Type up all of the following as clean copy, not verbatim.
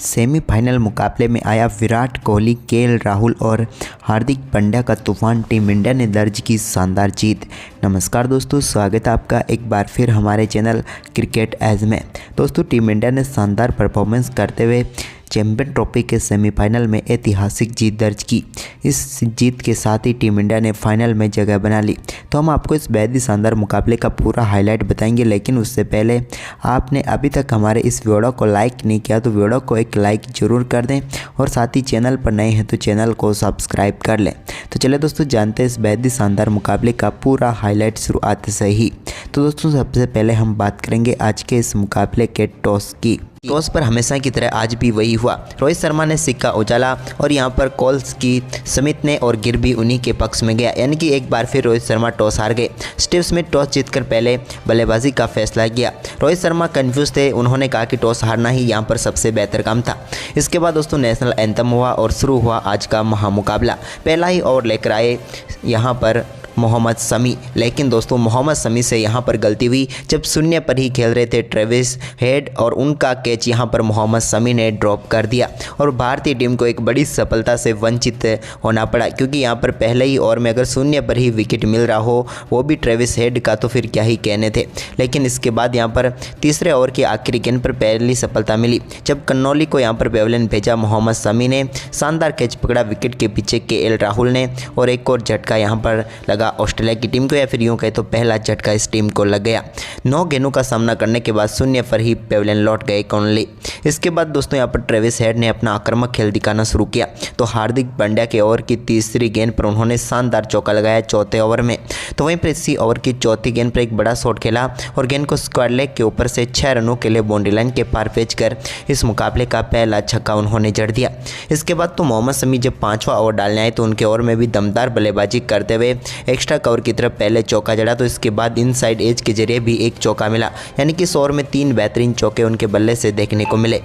Semifinal मुकाबले में आया विराट कोहली, केएल राहुल और हार्दिक पांड्या का तूफान। टीम इंडिया ने दर्ज की शानदार जीत। नमस्कार दोस्तों, स्वागत है आपका एक बार फिर हमारे चैनल क्रिकेट एज में। दोस्तों, टीम इंडिया ने शानदार परफॉर्मेंस करते हुए चैंपियन ट्रॉफी के सेमीफाइनल में ऐतिहासिक जीत दर्ज की। इस जीत के साथ ही टीम इंडिया ने फाइनल में जगह बना ली। तो हम आपको इस बेहद ही शानदार मुकाबले का पूरा हाईलाइट बताएंगे, लेकिन उससे पहले आपने अभी तक हमारे इस वीडियो को लाइक नहीं किया तो वीडियो को एक लाइक ज़रूर कर दें और साथ ही चैनल पर नए हैं तो चैनल को सब्सक्राइब कर लें। तो चलिए दोस्तों, जानते हैं इस बेहद ही शानदार मुकाबले का पूरा हाईलाइट शुरुआत से ही। तो दोस्तों, सबसे पहले हम बात करेंगे आज के इस मुकाबले के टॉस की। टॉस पर हमेशा की तरह आज भी वही हुआ। रोहित शर्मा ने सिक्का उछाला और यहाँ पर कॉल्स की स्मिथ ने और गिर भी उन्हीं के पक्ष में गया, यानी कि एक बार फिर रोहित शर्मा टॉस हार गए। स्टीव स्मिथ टॉस जीतकर पहले बल्लेबाजी का फैसला किया। रोहित शर्मा कंफ्यूज थे, उन्होंने कहा कि टॉस हारना ही यहाँ पर सबसे बेहतर काम था। इसके बाद दोस्तों नेशनल एंथम हुआ और शुरू हुआ आज का महामुकाबला। पहला ही ओवर लेकर आए यहाँ पर मोहम्मद शमी, लेकिन दोस्तों मोहम्मद शमी से यहाँ पर गलती हुई। जब शून्य पर ही खेल रहे थे ट्रेविस हेड और उनका कैच यहाँ पर मोहम्मद शमी ने ड्रॉप कर दिया और भारतीय टीम को एक बड़ी सफलता से वंचित होना पड़ा, क्योंकि यहाँ पर पहले ही ओवर में अगर शून्य पर ही विकेट मिल रहा हो, वो भी ट्रेविस हेड का, तो फिर क्या ही कहने थे। लेकिन इसके बाद यहाँ पर तीसरे ओवर के आखिरी गेंद पर पहली सफलता मिली, जब कन्नौली को यहाँ पर पेविलियन भेजा। मोहम्मद शमी ने शानदार कैच पकड़ा विकेट के पीछे केएल राहुल ने, और एक और झटका यहाँ पर लगा ऑस्ट्रेलिया की टीम को, या फिर यूं कहे तो पहला झटका इस टीम को लग गया। 9 गेंदों का सामना करने के बाद शून्य पर ही पेविलियन लौट गए कॉनली। इसके बाद दोस्तों यहाँ पर ट्रेविस हेड ने अपना आक्रामक खेल दिखाना शुरू किया, तो हार्दिक पांड्या के ओवर की तीसरी गेंद पर उन्होंने शानदार चौका लगाया चौथे ओवर में। तो वहीं पर इसी ओवर की चौथी गेंद पर एक बड़ा शॉट खेला और गेंद को स्क्वायर लेग के ऊपर से 6 रनों के लिए बाउंड्री लाइन के पार भेजकर इस मुकाबले का पहला छक्का उन्होंने जड़ दिया। इसके बाद तो मोहम्मद शमी जब 5वां ओवर डालने आए तो उनके ओवर में भी दमदार बल्लेबाजी करते हुए एक्स्ट्रा कवर की तरफ पहले चौका जड़ा, तो इसके बाद इनसाइड एज के जरिए भी एक चौका मिला, यानी कि इस ओवर में 3 बेहतरीन चौके उनके बल्ले से देखने को मिले।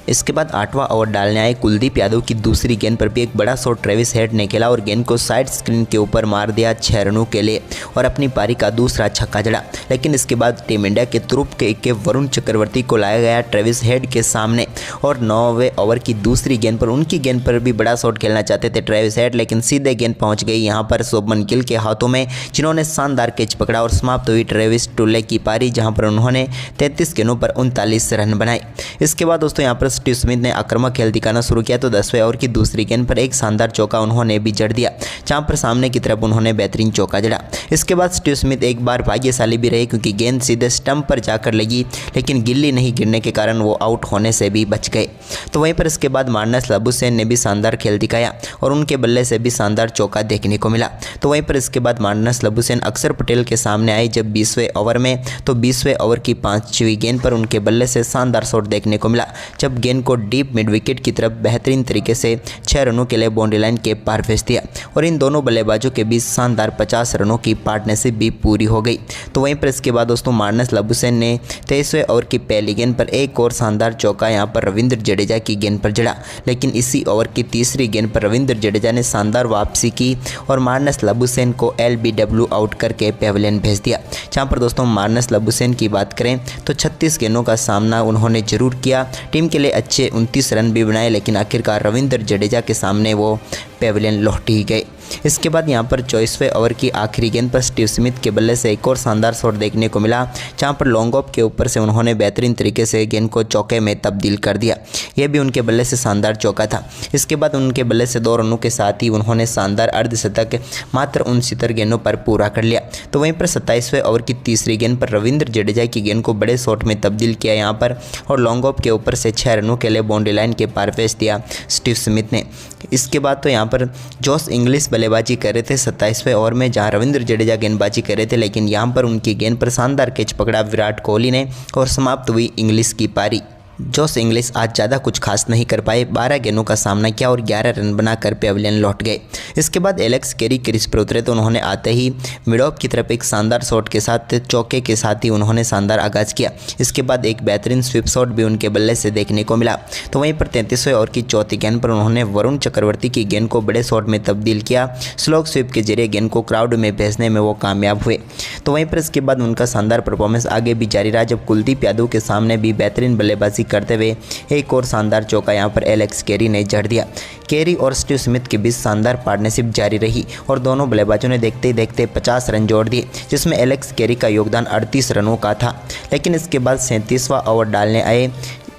इसके बाद 8वां ओवर डालने आए कुलदीप यादव की दूसरी गेंद पर भी एक बड़ा शॉट ट्रेविस हेड ने खेला और गेंद को साइड स्क्रीन के ऊपर मार दिया 6 रनों के लिए और अपनी पारी का दूसरा छक्का जड़ा। लेकिन इसके बाद टीम इंडिया के तुरुप के वरुण चक्रवर्ती को लाया गया ट्रेविस हेड के सामने और 9वें ओवर की दूसरी गेंद पर उनकी गेंद पर भी बड़ा शॉट खेलना चाहते थे ट्रेविस हेड, लेकिन सीधे गेंद पहुंच गई यहाँ पर शुभमन गिल के हाथों में, जिन्होंने शानदार कैच पकड़ा और समाप्त हुई ट्रेविस टुल्ले की पारी, जहाँ पर उन्होंने 33 गेंदों पर 39 रन बनाए। इसके बाद दोस्तों यहाँ पर स्टीव स्मिथ ने आक्रामक खेल दिखाना शुरू किया, तो 10वें ओवर की दूसरी गेंद पर एक शानदार चौका उन्होंने भी जड़ दिया, जहां पर सामने की तरफ उन्होंने बेहतरीन चौका जड़ा। इसके बाद स्टीव स्मिथ एक बार भाग्यशाली भी रहे, क्योंकि गेंद सीधे स्टंप पर जाकर लगी, लेकिन गिल्ली नहीं गिरने के कारण वो आउट होने से भी बच गए। तो वहीं पर इसके बाद मार्नस लाबुशेन ने भी शानदार खेल दिखाया और उनके बल्ले से भी शानदार चौका देखने को मिला। तो वहीं पर इसके बाद मार्नस लाबुशेन अक्षर पटेल के सामने आए जब 20वें ओवर में, तो 20वें ओवर की 5वीं गेंद पर उनके बल्ले से शानदार शॉट देखने को मिला, जब गेंद को डीप मिड विकेट की तरफ बेहतरीन तरीके से 6 रनों के लिए बाउंड्री लाइन के पार भेज दिया और इन दोनों बल्लेबाजों के बीच शानदार 50 रनों की पार्टनरशिप भी पूरी हो गई। तो वहीं पर इसके बाद दोस्तों मार्नस लाबुशेन ने 23वें ओवर की पहली गेंद पर एक और शानदार चौका यहाँ पर रविंद्र जडेजा की गेंद पर जड़ा, लेकिन इसी ओवर की तीसरी गेंद पर रविंद्र जडेजा ने शानदार वापसी की और मार्नस लाबुशेन को LBW आउट करके पेविलियन भेज दिया। जहाँ पर दोस्तों मार्नस लाबुशेन की बात करें तो 36 गेंदों का सामना उन्होंने जरूर किया, टीम के लिए अच्छे 29 रन भी बनाए, लेकिन आखिरकार रविंद्र जडेजा के सामने वो पेविलियन लौट ही गए। इसके बाद यहाँ पर 24वें ओवर की आखिरी गेंद पर स्टीव स्मिथ के बल्ले से एक और शानदार शॉट देखने को मिला, जहाँ पर लॉन्ग ऑफ के ऊपर से उन्होंने बेहतरीन तरीके से गेंद को चौके में तब्दील कर दिया। यह भी उनके बल्ले से शानदार चौका था। इसके बाद उनके बल्ले से 2 रनों के साथ ही उन्होंने शानदार अर्धशतक मात्र 69 गेंदों पर पूरा कर लिया। तो वहीं पर 27वें ओवर की तीसरी गेंद पर रविंद्र जडेजा की गेंद को बड़े शॉट में तब्दील किया यहाँ पर और लॉन्ग ऑफ के ऊपर से 6 रनों के लिए बाउंड्री लाइन के पार भेज दिया स्टीव स्मिथ ने। इसके बाद तो यहाँ पर जॉस इंग्लिश बल्लेबाजी कर रहे थे 27वें ओवर में, जहां रविंद्र जडेजा गेंदबाजी कर रहे थे, लेकिन यहां पर उनकी गेंद पर शानदार कैच पकड़ा विराट कोहली ने और समाप्त हुई इंग्लिश की पारी। जोस इंग्लिश आज ज़्यादा कुछ खास नहीं कर पाए, 12 गेंदों का सामना किया और 11 रन बनाकर पेविलियन लौट गए। इसके बाद एलेक्स कैरी क्रीज पर उतरे, तो उन्होंने आते ही मिड ऑफ की तरफ एक शानदार शॉट के साथ चौके के साथ ही उन्होंने शानदार आगाज़ किया। इसके बाद एक बेहतरीन स्वीप शॉट भी उनके बल्ले से देखने को मिला। तो वहीं पर 33वें ओवर की चौथी गेंद पर उन्होंने वरुण चक्रवर्ती की गेंद को बड़े शॉट में तब्दील किया, स्लोग स्वीप के जरिए गेंद को क्राउड में भेजने में वो कामयाब हुए। तो वहीं पर इसके बाद उनका शानदार परफॉर्मेंस आगे भी जारी रहा, जब कुलदीप यादव के सामने भी बेहतरीन बल्लेबाजी करते हुए एक और शानदार चौका यहाँ पर एलेक्स कैरी ने जड़ दिया। कैरी और स्टीव स्मिथ के बीच शानदार पार्टनरशिप जारी रही और दोनों बल्लेबाजों ने देखते ही देखते 50 रन जोड़ दिए, जिसमें एलेक्स कैरी का योगदान 38 रनों का था। लेकिन इसके बाद 37वां ओवर डालने आए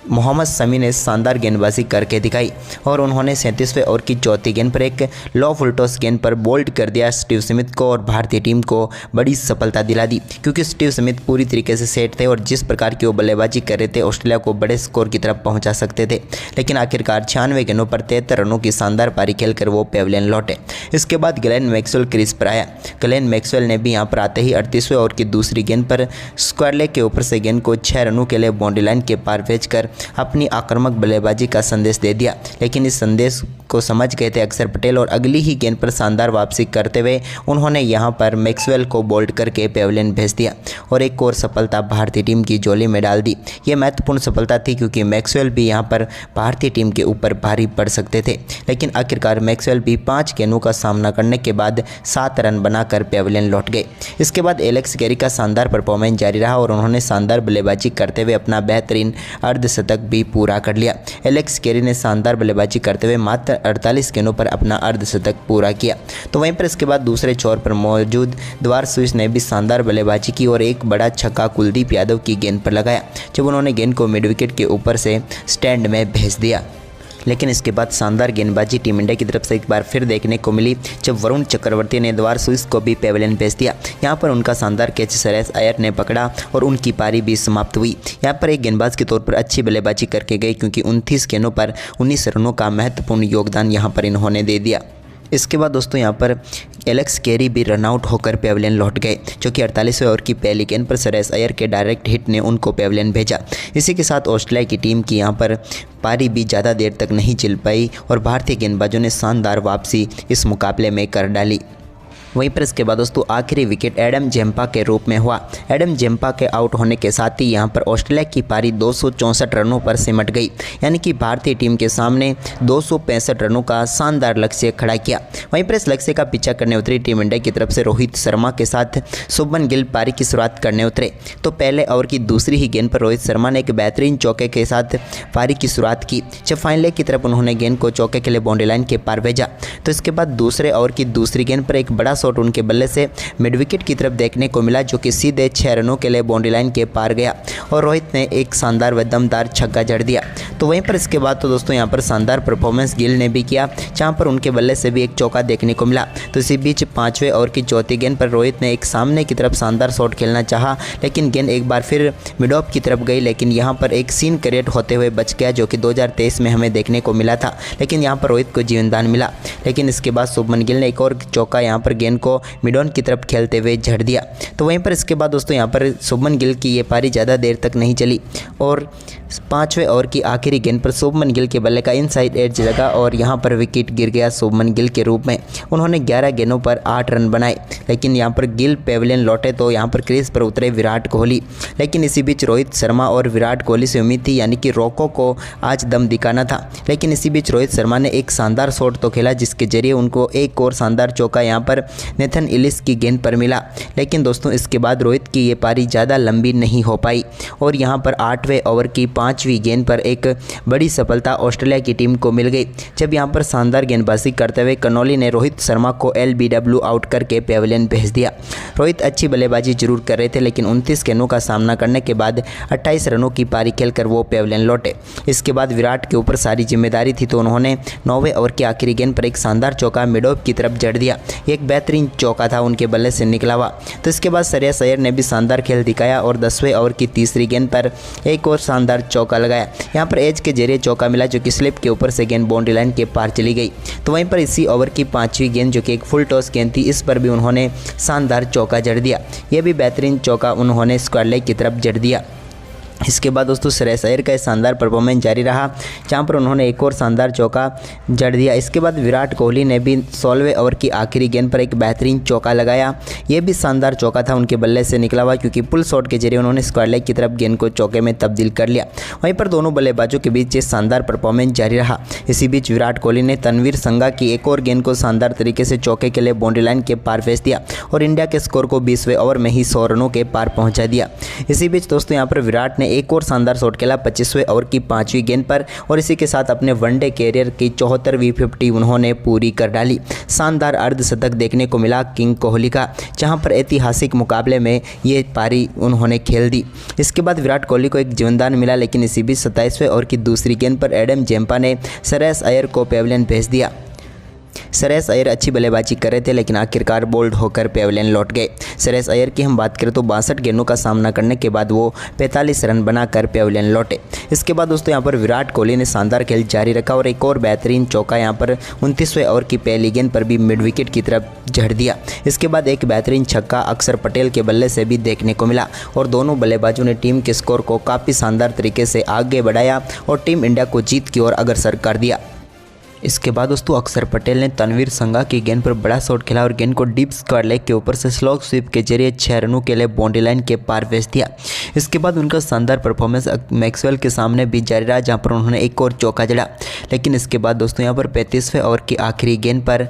मोहम्मद शमी ने शानदार गेंदबाजी करके दिखाई और उन्होंने 37वें ओवर की चौथी गेंद पर एक लो फुल टॉस गेंद पर बोल्ड कर दिया स्टीव स्मिथ को और भारतीय टीम को बड़ी सफलता दिला दी, क्योंकि स्टीव स्मिथ पूरी तरीके से सेट थे और जिस प्रकार की वो बल्लेबाजी कर रहे थे ऑस्ट्रेलिया को बड़े स्कोर की तरफ पहुंचा सकते थे। लेकिन आखिरकार 96 गेंदों पर 73 रनों की शानदार पारी खेलकर वो पेविलियन लौटे। इसके बाद ग्लेन मैक्सवेल क्रीज पर आया। ग्लेन मैक्सवेल ने भी यहाँ पर आते ही 38वें ओवर की दूसरी गेंद पर स्क्वायर लेग के ऊपर से गेंद को 6 रनों के लिए बाउंड्री लाइन के पार भेजकर अपनी आक्रामक बल्लेबाजी का संदेश दे दिया। लेकिन इस संदेश को समझ गए थे अक्षर पटेल और अगली ही गेंद पर शानदार वापसी करते हुए उन्होंने यहां पर मैक्सवेल को बोल्ड करके पेविलियन भेज दिया और एक और सफलता भारतीय टीम की झोली में डाल दी। ये महत्वपूर्ण सफलता थी क्योंकि मैक्सवेल भी यहां पर भारतीय टीम के ऊपर भारी पड़ सकते थे। लेकिन आखिरकार मैक्सवेल भी 5 गेंदों का सामना करने के बाद 7 रन बनाकर पेविलियन लौट गए। इसके बाद एलेक्स कैरी का शानदार परफॉर्मेंस जारी रहा और उन्होंने शानदार बल्लेबाजी करते हुए अपना बेहतरीन अर्धशतक भी पूरा कर लिया। एलेक्स कैरी ने शानदार बल्लेबाजी करते हुए मात्र 48 गेंदों पर अपना अर्धशतक पूरा किया। तो वहीं पर इसके बाद दूसरे छोर पर मौजूद द्वार स्विस ने भी शानदार बल्लेबाजी की और एक बड़ा छक्का कुलदीप यादव की गेंद पर लगाया, जब उन्होंने गेंद को मिड विकेट के ऊपर से स्टैंड में भेज दिया। लेकिन इसके बाद शानदार गेंदबाजी टीम इंडिया की तरफ से एक बार फिर देखने को मिली, जब वरुण चक्रवर्ती ने द्वार स्विस को भी पेविलियन भेज दिया। यहां पर उनका शानदार कैच श्रेयस अय्यर ने पकड़ा और उनकी पारी भी समाप्त हुई। यहां पर एक गेंदबाज के तौर पर अच्छी बल्लेबाजी करके गए, क्योंकि 29 गेंदों पर 19 रनों का महत्वपूर्ण योगदान यहां पर इन्होंने दे दिया। इसके बाद दोस्तों यहाँ पर एलेक्स कैरी भी रनआउट होकर पेविलियन लौट गए, जो कि 48वें ओवर की पहली गेंद पर श्रेयस अय्यर के डायरेक्ट हिट ने उनको पेविलियन भेजा। इसी के साथ ऑस्ट्रेलिया की टीम की यहाँ पर पारी भी ज़्यादा देर तक नहीं चल पाई और भारतीय गेंदबाजों ने शानदार वापसी इस मुकाबले में कर डाली। वहीं पर इसके बाद दोस्तों आखिरी विकेट एडम जेम्पा के रूप में हुआ। एडम जेम्पा के आउट होने के साथ ही यहां पर ऑस्ट्रेलिया की पारी 264 रनों पर सिमट गई, यानी कि भारतीय टीम के सामने 265 रनों का शानदार लक्ष्य खड़ा किया। वहीं पर इस लक्ष्य का पीछा करने उतरी टीम इंडिया की तरफ से रोहित शर्मा के साथ शुभमन गिल पारी की शुरुआत करने उतरे। तो पहले ओवर की दूसरी ही गेंद पर रोहित शर्मा ने एक बेहतरीन चौके के साथ पारी की शुरुआत की, जब फाइनल लेग की तरफ उन्होंने गेंद को चौके के लिए बाउंड्री लाइन के पार भेजा। तो इसके बाद दूसरे ओवर की दूसरी गेंद पर एक बड़ा शॉट उनके बल्ले से मिड विकेट की तरफ देखने को मिला, जो कि सीधे 6 रनों के लिए बाउंड्री लाइन के पार गया और रोहित ने एक शानदार व दमदार छक्का जड़ दिया। तो वहीं पर इसके बाद तो दोस्तों यहां पर शानदार परफॉर्मेंस गिल ने भी किया, जहां पर उनके बल्ले से भी एक चौका देखने को मिला। तो इसी बीच 5वें ओवर की चौथी गेंद पर रोहित ने एक सामने की तरफ शानदार शॉट खेलना चाहा, लेकिन गेंद एक बार फिर मिड ऑफ की तरफ गई, लेकिन यहां पर एक सीन क्रिएट होते हुए बच गया, जो कि 2023 में हमें देखने को मिला था। लेकिन यहां पर रोहित को जीवनदान मिला। लेकिन इसके बाद शुभमन गिल ने एक और चौका यहां पर गेंद को मिड ऑन की तरफ खेलते हुए झड़ दिया। तो वहीं पर इसके बाद दोस्तों यहां पर शुभमन गिल की ये पारी ज़्यादा देर तक नहीं चली और 5वें ओवर की आखिरी गेंद पर शुभमन गिल के बल्ले का इनसाइड एज लगा और यहां पर विकेट गिर गया शुभमन गिल के रूप में। उन्होंने 11 गेंदों पर 8 रन बनाए, लेकिन यहां पर गिल पेविलियन लौटे तो यहां पर क्रीज पर उतरे विराट कोहली। लेकिन इसी बीच रोहित शर्मा और विराट कोहली से उम्मीद थी, यानी कि रोको को आज दम दिखाना था। लेकिन इसी बीच रोहित शर्मा ने एक शानदार शॉट तो खेला, जिसके जरिए उनको एक और शानदार चौका यहां पर नेथन इलिस की गेंद पर मिला। लेकिन दोस्तों इसके बाद रोहित की ये पारी ज़्यादा लंबी नहीं हो पाई और यहाँ पर 8वें ओवर की 5वीं गेंद पर एक बड़ी सफलता ऑस्ट्रेलिया की टीम को मिल गई, जब यहाँ पर शानदार गेंदबाजी करते हुए कनौली ने रोहित शर्मा को LBW आउट करके पेविलियन भेज दिया। रोहित अच्छी बल्लेबाजी जरूर कर रहे थे, लेकिन 29 गेंदों का सामना करने के बाद 28 रनों की पारी खेलकर वो पेविलियन लौटे। इसके बाद विराट के ऊपर सारी जिम्मेदारी थी, तो उन्होंने 9वें ओवर की आखिरी गेंद पर एक शानदार चौका मिड ऑफ की तरफ जड़ दिया। एक बेहतरीन चौका था, उनके बल्ले से निकला हुआ। तो इसके बाद श्रेयस अय्यर ने भी शानदार खेल दिखाया और 10वें ओवर की तीसरी गेंद पर एक और शानदार चौका लगाया। यहाँ पर एज के जरिए चौका मिला, जो कि स्लिप के ऊपर से गेंद बाउंड्री लाइन के पार चली गई। तो वहीं पर इसी ओवर की 5वीं गेंद, जो कि एक फुल टॉस गेंद थी, इस पर भी उन्होंने शानदार चौका जड़ दिया। यह भी बेहतरीन चौका उन्होंने स्क्वायर लेग की तरफ जड़ दिया। इसके बाद दोस्तों श्रेयस अय्यर का शानदार परफॉर्मेंस जारी रहा, जहां पर उन्होंने एक और शानदार चौका जड़ दिया। इसके बाद विराट कोहली ने भी 16वें ओवर की आखिरी गेंद पर एक बेहतरीन चौका लगाया। यह भी शानदार चौका था, उनके बल्ले से निकला हुआ, क्योंकि पुल शॉट के जरिए उन्होंने स्क्वायर लेग की तरफ गेंद को चौके में तब्दील कर लिया। वहीं पर दोनों बल्लेबाजों के बीच ये शानदार परफॉर्मेंस जारी रहा। इसी बीच विराट कोहली ने तनवीर संगा की एक और गेंद को शानदार तरीके से चौके के लिए बाउंड्री लाइन के पार भेज दिया और इंडिया के स्कोर को 20वें ओवर में ही 100 रनों के पार पहुँचा दिया। इसी बीच दोस्तों यहाँ पर विराट ने ने एक और शानदार शॉट खेला 25वें ओवर की 5वीं गेंद पर और इसी के साथ अपने वनडे कैरियर की 74वीं 50 उन्होंने पूरी कर डाली। शानदार अर्धशतक देखने को मिला किंग कोहली का, जहां पर ऐतिहासिक मुकाबले में ये पारी उन्होंने खेल दी। इसके बाद विराट कोहली को एक जीवनदान मिला, लेकिन इसी बीच 27वें ओवर की दूसरी गेंद पर एडम जेम्पा ने श्रेयस अय्यर को पेविलियन भेज दिया। श्रेयस अय्यर अच्छी बल्लेबाजी कर रहे थे, लेकिन आखिरकार बोल्ड होकर पेविलियन लौट गए। श्रेयस अय्यर की हम बात करें तो 62 गेंदों का सामना करने के बाद वो 45 रन बनाकर पेविलियन लौटे। इसके बाद दोस्तों यहाँ पर विराट कोहली ने शानदार खेल जारी रखा और एक और बेहतरीन चौका यहाँ पर 29वें ओवर की पहली गेंद पर भी मिड विकेट की तरफ झड़ दिया। इसके बाद एक बेहतरीन छक्का अक्षर पटेल के बल्ले से भी देखने को मिला और दोनों बल्लेबाजों ने टीम के स्कोर को काफ़ी शानदार तरीके से आगे बढ़ाया और टीम इंडिया को जीत की ओर अग्रसर कर दिया। इसके बाद दोस्तों अक्षर पटेल ने तनवीर संगा की गेंद पर बड़ा शॉट खेला और गेंद को डीप स्क्वायर लेग के ऊपर से स्लॉग स्वीप के जरिए 6 रनों के लिए बाउंड्री लाइन के पार भेज दिया। इसके बाद उनका शानदार परफॉर्मेंस मैक्सवेल के सामने भी जारी रहा, जहां पर उन्होंने एक और चौका जड़ा। लेकिन इसके बाद दोस्तों यहां पर 35वें ओवर की आखिरी गेंद पर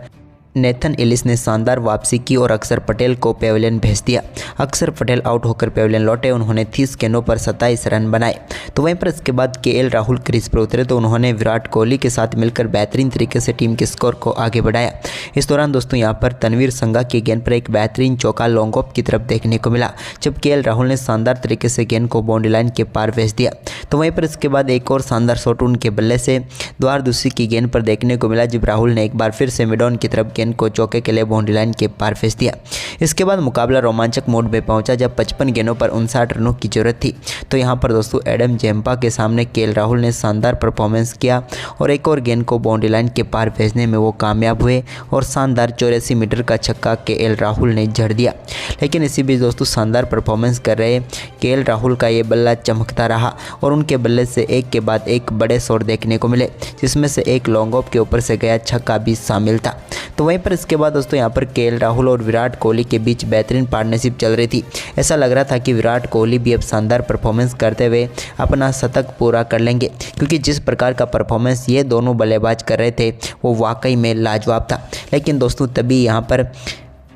नेथन एलिस ने शानदार वापसी की और अक्षर पटेल को पेविलियन भेज दिया। अक्षर पटेल आउट होकर पेविलियन लौटे, उन्होंने 30 गेंदों पर 27 रन बनाए। तो वहीं पर इसके बाद केएल राहुल क्रीज पर उतरे तो उन्होंने विराट कोहली के साथ मिलकर बेहतरीन तरीके से टीम के स्कोर को आगे बढ़ाया। इस दौरान दोस्तों यहाँ पर तनवीर संगा की गेंद पर एक बेहतरीन चौका लॉन्ग ऑफ की तरफ देखने को मिला, जब केएल राहुल ने शानदार तरीके से गेंद को बाउंड्री लाइन के पार भेज दिया। तो वहीं पर इसके बाद एक और शानदार शॉट उनके बल्ले से द्वारदूसी की गेंद पर देखने को मिला, जब राहुल ने एक बार फिर से मिड ऑन की तरफ गेंद को चौके के लिए बाउंड्री लाइन के पार भेज दिया। इसके बाद मुकाबला रोमांचक मोड में पहुंचा, जब 55 गेंदों पर 59 रनों की जरूरत थी। तो यहां पर दोस्तों एडम जेम्पा के सामने केएल राहुल ने शानदार परफॉर्मेंस किया और एक और गेंद को बाउंड्री लाइन के पार भेजने में वो कामयाब हुए और शानदार 84 मीटर का छक्का केएल राहुल ने जड़ दिया। लेकिन इसी बीच दोस्तों शानदार परफॉर्मेंस कर रहे केएल राहुल का ये बल्ला चमकता रहा और उनके बल्ले से एक के बाद एक बड़े शॉट देखने को मिले, जिसमें से एक लॉन्ग ऑफ के ऊपर से गया छक्का भी शामिल था। तो वहीं पर इसके बाद दोस्तों यहाँ पर केएल राहुल और विराट कोहली के बीच बेहतरीन पार्टनरशिप चल रही थी। ऐसा लग रहा था कि विराट कोहली भी अब शानदार परफॉर्मेंस करते हुए अपना शतक पूरा कर लेंगे, क्योंकि जिस प्रकार का परफॉर्मेंस ये दोनों बल्लेबाज कर रहे थे वो वाकई में लाजवाब था। लेकिन दोस्तों तभी यहाँ पर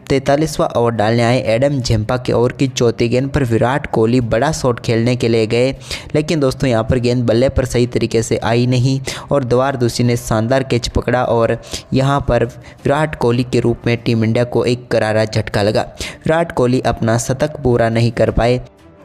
43वां ओवर डालने आए एडम जेम्पा के ओवर की चौथी गेंद पर विराट कोहली बड़ा शॉट खेलने के लिए गए, लेकिन दोस्तों यहां पर गेंद बल्ले पर सही तरीके से आई नहीं और द्वारदूसी ने शानदार कैच पकड़ा और यहां पर विराट कोहली के रूप में टीम इंडिया को एक करारा झटका लगा। विराट कोहली अपना शतक पूरा नहीं कर पाए,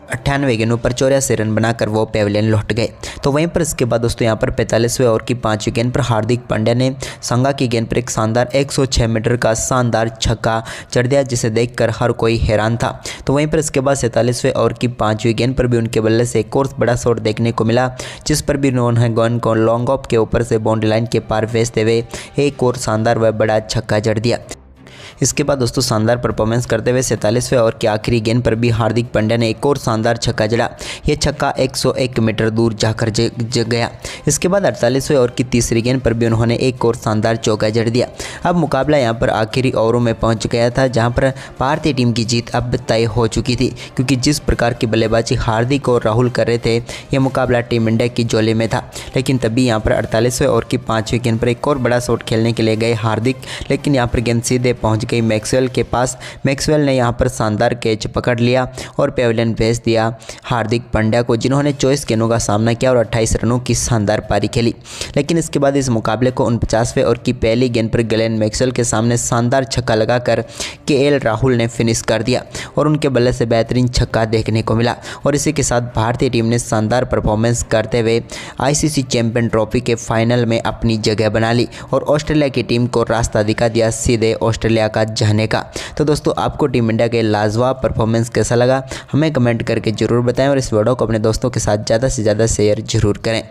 98 गेंदों पर 84 रन बनाकर वो पेविलियन लौट गए। तो वहीं पर इसके बाद दोस्तों यहाँ पर 45वें ओवर की 5वीं गेंद पर हार्दिक पांड्या ने संगा की गेंद पर एक शानदार 106 मीटर का शानदार छक्का जड़ दिया, जिसे देखकर हर कोई हैरान था। तो वहीं पर इसके बाद 47वें ओवर की 5वीं गेंद पर भी उनके बल्ले से एक और बड़ा शॉट देखने को मिला, जिस पर भी उन्होंने गेंद को लॉन्ग ऑफ के ऊपर से बाउंड्री लाइन के पार भेजते हुए एक और शानदार व बड़ा छक्का जड़ दिया। इसके बाद दोस्तों शानदार परफॉर्मेंस करते हुए 47वें ओवर की आखिरी गेंद पर भी हार्दिक पांड्या ने एक और शानदार छक्का जड़ा। यह छक्का 101 मीटर दूर जाकर जग गया। इसके बाद 48वें ओवर की तीसरी गेंद पर भी उन्होंने एक और शानदार चौका जड़ दिया। अब मुकाबला यहां पर आखिरी ओवरों में पहुंच गया था, जहां पर भारतीय टीम की जीत अब तय हो चुकी थी, क्योंकि जिस प्रकार की बल्लेबाजी हार्दिक और राहुल कर रहे थे यह मुकाबला टीम इंडिया की झोली में था। लेकिन तभी यहाँ पर 48वें ओवर की 5वीं गेंद पर एक और बड़ा शॉट खेलने के लिए गए हार्दिक, लेकिन यहाँ पर गेंद सीधे पहुँच गई मैक्सवेल के पास। मैक्सवेल ने यहां पर शानदार कैच पकड़ लिया और पेविलियन भेज दिया हार्दिक पांड्या को, जिन्होंने 24 गेंदों का सामना किया और 28 रनों की शानदार पारी खेली। लेकिन इसके बाद इस मुकाबले को 49वें ओवर की पहली गेंद पर ग्लेन मैक्सवेल के सामने शानदार छक्का लगाकर केएल राहुल ने फिनिश कर दिया और उनके बल्ले से बेहतरीन छक्का देखने को मिला। और इसी के साथ भारतीय टीम ने शानदार परफॉर्मेंस करते हुए आईसीसी चैंपियन ट्रॉफी के फाइनल में अपनी जगह बना ली और ऑस्ट्रेलिया की टीम को रास्ता दिखा दिया सीधे ऑस्ट्रेलिया का जाने का। तो दोस्तों आपको टीम इंडिया के लाजवाब परफॉर्मेंस कैसा लगा हमें कमेंट करके जरूर बताएं और इस वीडियो को अपने दोस्तों के साथ ज़्यादा से ज़्यादा शेयर जरूर करें।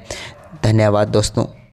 धन्यवाद दोस्तों।